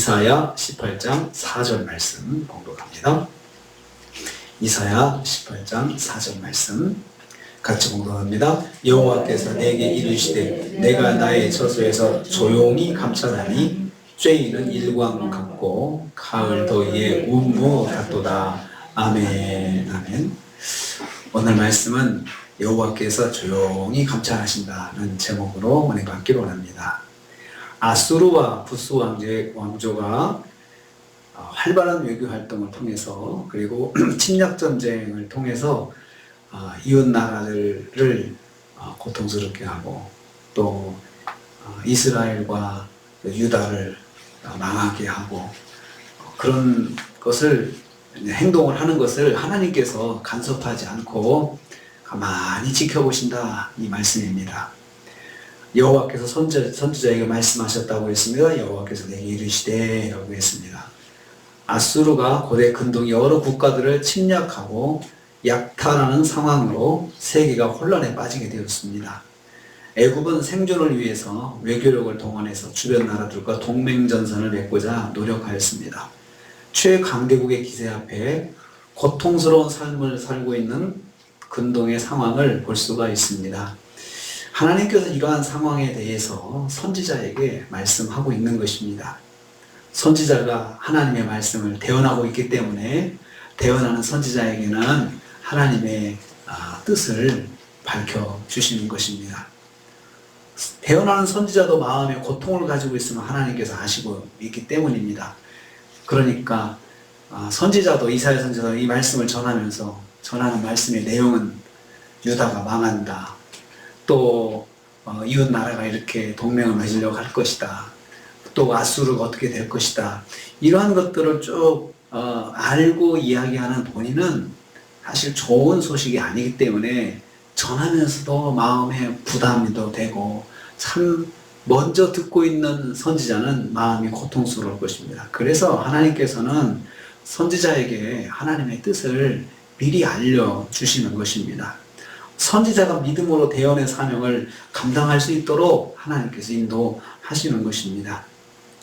이사야 18장 4절 말씀 봉독합니다. 이사야 18장 4절 말씀 같이 봉독합니다. 여호와께서 내게 이르시되 내가 나의 처소에서 조용히 감찰하니 죄인은 일광 같고 가을 더위에 운무 같도다. 아멘. 아멘. 오늘 말씀은 여호와께서 조용히 감찰하신다는 제목으로 은혜 받기로 합니다. 아수르와 부스 왕조가 활발한 외교 활동을 통해서 그리고 침략 전쟁을 통해서 이웃 나라들을 고통스럽게 하고 또 이스라엘과 유다를 망하게 하고 그런 것을 행동을 하는 것을 하나님께서 간섭하지 않고 가만히 지켜보신다, 이 말씀입니다. 여호와께서 선지자에게 말씀하셨다고 했습니다. 여호와께서 내게 이르시되 라고 했습니다. 아수르가 고대 근동 여러 국가들을 침략하고 약탈하는 상황으로 세계가 혼란에 빠지게 되었습니다. 애굽은 생존을 위해서 외교력을 동원해서 주변 나라들과 동맹전선을 맺고자 노력하였습니다. 최강대국의 기세 앞에 고통스러운 삶을 살고 있는 근동의 상황을 볼 수가 있습니다. 하나님께서 이러한 상황에 대해서 선지자에게 말씀하고 있는 것입니다. 선지자가 하나님의 말씀을 대언하고 있기 때문에 대언하는 선지자에게는 하나님의 뜻을 밝혀주시는 것입니다. 대언하는 선지자도 마음에 고통을 가지고 있으면 하나님께서 아시고 있기 때문입니다. 그러니까 선지자도, 이사야 선지자도 이 말씀을 전하면서 전하는 말씀의 내용은 유다가 망한다, 또 이웃 나라가 이렇게 동맹을 맺으려고 할 것이다, 또 아수르가 어떻게 될 것이다, 이러한 것들을 쭉 알고 이야기하는 본인은 사실 좋은 소식이 아니기 때문에 전하면서도 마음에 부담도 되고 참 먼저 듣고 있는 선지자는 마음이 고통스러울 것입니다. 그래서 하나님께서는 선지자에게 하나님의 뜻을 미리 알려주시는 것입니다. 선지자가 믿음으로 대언의 사명을 감당할 수 있도록 하나님께서 인도하시는 것입니다.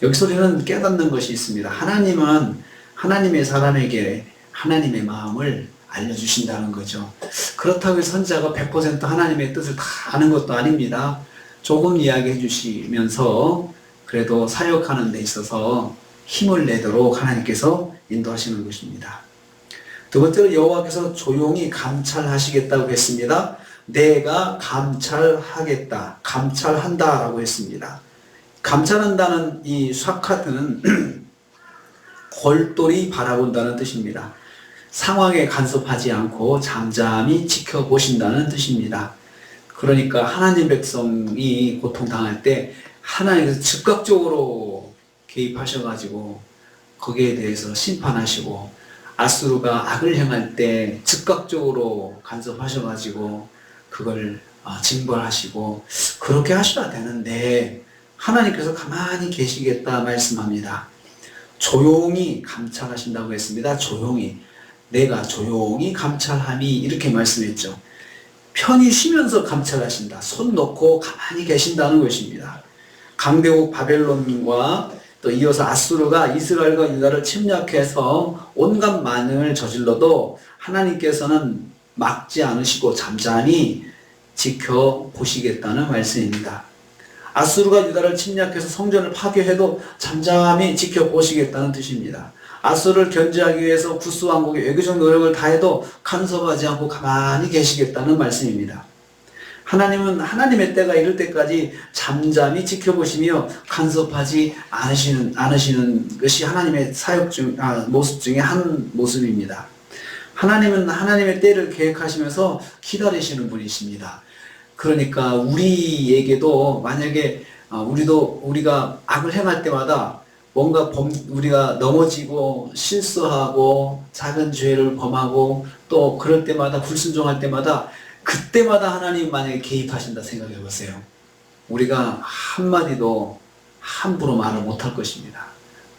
여기서 우리는 깨닫는 것이 있습니다. 하나님은 하나님의 사람에게 하나님의 마음을 알려주신다는 거죠. 그렇다고 해서 선지자가 100% 하나님의 뜻을 다 아는 것도 아닙니다. 조금 이야기해 주시면서 그래도 사역하는 데 있어서 힘을 내도록 하나님께서 인도하시는 것입니다. 두 번째로 여호와께서 조용히 감찰하시겠다고 했습니다. 내가 감찰하겠다, 감찰한다 라고 했습니다. 감찰한다는 이 샤카트는 골똘히 바라본다는 뜻입니다. 상황에 간섭하지 않고 잠잠히 지켜보신다는 뜻입니다. 그러니까 하나님 백성이 고통당할 때 하나님께서 즉각적으로 개입하셔가지고 거기에 대해서 심판하시고, 아수르가 악을 행할 때 즉각적으로 간섭하셔가지고 그걸 징벌하시고 그렇게 하셔야 되는데 하나님께서 가만히 계시겠다 말씀합니다. 조용히 감찰하신다고 했습니다. 조용히, 내가 조용히 감찰함이, 이렇게 말씀했죠. 편히 쉬면서 감찰하신다, 손 놓고 가만히 계신다는 것입니다. 강대국 바벨론과 또 이어서 아수르가 이스라엘과 유다를 침략해서 온갖 만행을 저질러도 하나님께서는 막지 않으시고 잠잠히 지켜보시겠다는 말씀입니다. 아수르가 유다를 침략해서 성전을 파괴해도 잠잠히 지켜보시겠다는 뜻입니다. 아수르를 견제하기 위해서 부스 왕국의 외교적 노력을 다해도 간섭하지 않고 가만히 계시겠다는 말씀입니다. 하나님은 하나님의 때가 이를 때까지 잠잠히 지켜보시며 간섭하지 않으시는 것이 하나님의 모습 중에 한 모습입니다. 하나님은 하나님의 때를 계획하시면서 기다리시는 분이십니다. 그러니까 우리에게도 만약에 우리가 악을 행할 때마다 뭔가 우리가 넘어지고 실수하고 작은 죄를 범하고 또 그럴 때마다 불순종할 때마다, 그때마다 하나님 만약에 개입하신다 생각해 보세요. 우리가 한마디도 함부로 말을 못할 것입니다.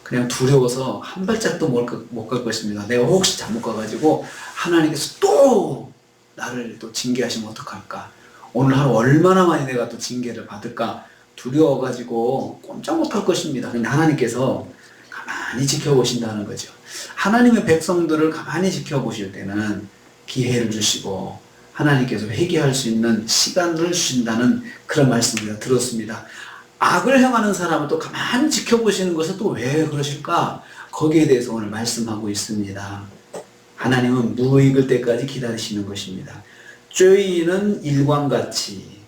그냥 두려워서 한 발짝도 못 갈 것입니다. 내가 혹시 잘못 가가지고 하나님께서 또 나를 또 징계하시면 어떡할까? 오늘 하루 얼마나 많이 내가 또 징계를 받을까? 두려워가지고 꼼짝 못할 것입니다. 근데 하나님께서 가만히 지켜보신다는 거죠. 하나님의 백성들을 가만히 지켜보실 때는 기회를 주시고 하나님께서 회개할 수 있는 시간을 주신다는 그런 말씀을 우리가 들었습니다. 악을 행하는 사람을 또 가만히 지켜보시는 것은 또 왜 그러실까? 거기에 대해서 오늘 말씀하고 있습니다. 하나님은 무익을 때까지 기다리시는 것입니다. 쬐이는 일광같이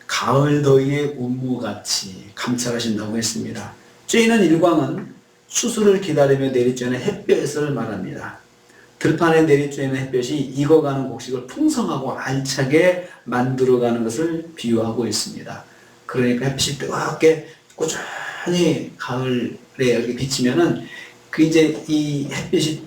가을 더위의 운무같이 감찰하신다고 했습니다. 쬐이는 일광은 추수를 기다리며 내리쬐는 햇볕을 말합니다. 들판에 내리쬐는 햇볕이 익어가는 곡식을 풍성하고 알차게 만들어가는 것을 비유하고 있습니다. 그러니까 햇빛이 뜨겁게 꾸준히 가을에 이렇게 비치면은 그 이제 이 햇빛이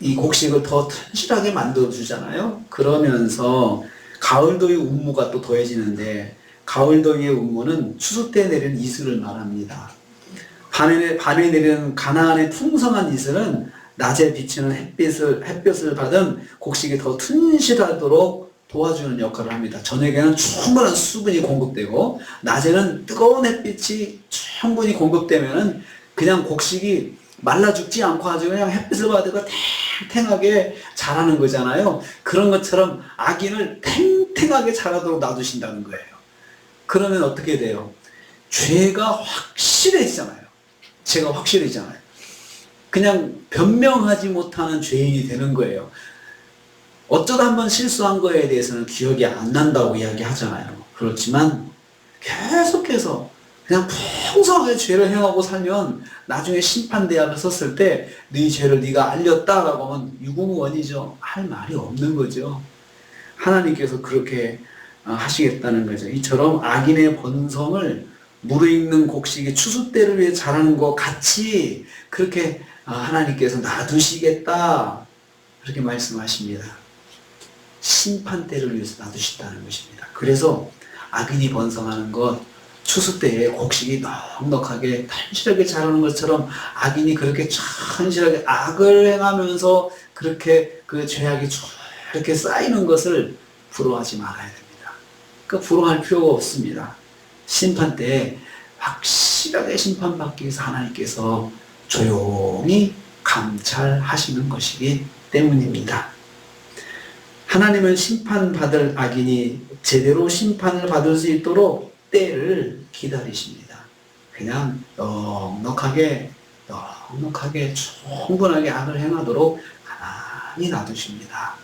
이 곡식을 더 튼실하게 만들어 주잖아요. 그러면서 가을 더위 운무가 또 더해지는데 가을 더위의 운무는 추수 때 내리는 이슬을 말합니다. 밤에 내리는 가나안의 풍성한 이슬은 낮에 비치는 햇볕을 받은 곡식이 더 튼실하도록 도와주는 역할을 합니다. 저녁에는 충분한 수분이 공급되고 낮에는 뜨거운 햇빛이 충분히 공급되면은 그냥 곡식이 말라 죽지 않고 아주 그냥 햇빛을 받으고 탱탱하게 자라는 거잖아요. 그런 것처럼 악인을 탱탱하게 자라도록 놔두신다는 거예요. 그러면 어떻게 돼요? 죄가 확실해지잖아요. 죄가 확실해지잖아요. 그냥 변명하지 못하는 죄인이 되는 거예요. 어쩌다 한번 실수한 거에 대해서는 기억이 안 난다고 이야기하잖아요. 그렇지만 계속해서 그냥 풍성하게 죄를 행하고 살면 나중에 심판대 앞에 섰을 때 네 죄를 네가 알렸다라고 하면 유구무원이죠. 할 말이 없는 거죠. 하나님께서 그렇게 하시겠다는 거죠. 이처럼 악인의 번성을 무르익는 곡식이 추수 때를 위해 자라는 것 같이 그렇게 하나님께서 놔두시겠다 그렇게 말씀하십니다. 심판 때를 위해서 놔두신다는 것입니다. 그래서 악인이 번성하는 것 추수 때에 곡식이 넉넉하게 튼실하게 자라는 것처럼 악인이 그렇게 튼실하게 악을 행하면서 그렇게 그 죄악이 이렇게 쌓이는 것을 부러워하지 말아야 됩니다. 그 부러워할 필요가 없습니다. 심판 때에 확실하게 심판받기 위해서 하나님께서 조용히 감찰하시는 것이기 때문입니다. 하나님은 심판받을 악인이 제대로 심판을 받을 수 있도록 때를 기다리십니다. 그냥 넉넉하게 충분하게 악을 행하도록 가만히 놔두십니다.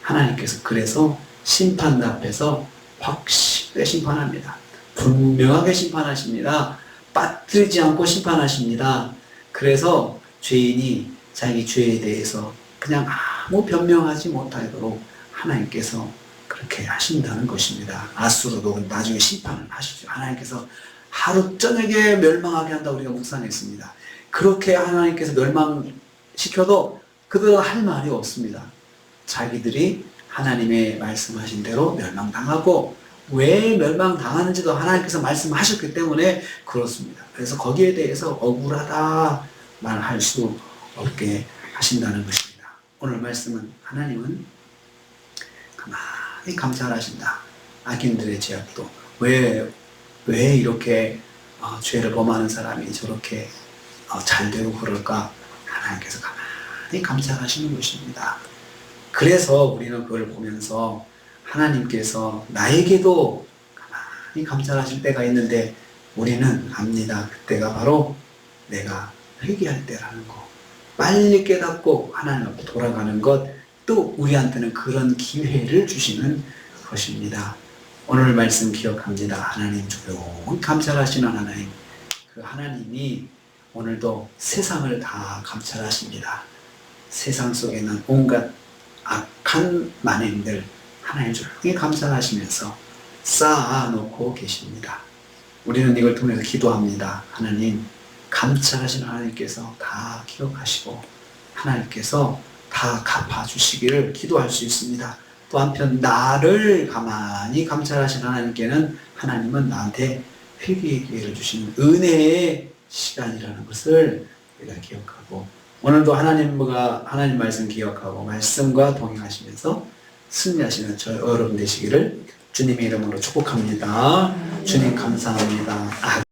하나님께서 그래서 심판 앞에서 확실하게 심판합니다. 분명하게 심판하십니다. 빠뜨리지 않고 심판하십니다. 그래서 죄인이 자기 죄에 대해서 그냥 아무 변명하지 못하도록 하나님께서 그렇게 하신다는 것입니다. 아수르도 나중에 심판을 하시죠. 하나님께서 하루 저녁에 멸망하게 한다고 우리가 묵상했습니다. 그렇게 하나님께서 멸망시켜도 그들은 할 말이 없습니다. 자기들이 하나님의 말씀하신 대로 멸망당하고 왜 멸망당하는지도 하나님께서 말씀하셨기 때문에 그렇습니다. 그래서 거기에 대해서 억울하다 말할 수 없게 하신다는 것입니다. 오늘 말씀은 하나님은 가만히 감찰하신다. 악인들의 죄악도 왜 이렇게 죄를 범하는 사람이 저렇게 잘되고 그럴까? 하나님께서 가만히 감찰하시는 것입니다. 그래서 우리는 그걸 보면서 하나님께서 나에게도 가만히 감찰하실 때가 있는데 우리는 압니다. 그때가 바로 내가 회개할 때라는 거. 빨리 깨닫고 하나님 앞에 돌아가는 것, 또 우리한테는 그런 기회를 주시는 것입니다. 오늘 말씀 기억합니다. 하나님 조용히 감찰하시는 하나님. 그 하나님이 오늘도 세상을 다 감찰하십니다. 세상 속에는 온갖 악한 만행들 하나님 조용히 감찰하시면서 쌓아놓고 계십니다. 우리는 이걸 통해서 기도합니다. 하나님 감찰하시는 하나님께서 다 기억하시고 하나님께서 다 갚아주시기를 기도할 수 있습니다. 또 한편 나를 가만히 감찰하시는 하나님께는 하나님은 나한테 회개의 기회를 주시는 은혜의 시간이라는 것을 우리가 기억하고 오늘도 하나님 말씀 기억하고 말씀과 동행하시면서 승리하시는 저희 여러분 되시기를 주님의 이름으로 축복합니다. 주님 감사합니다.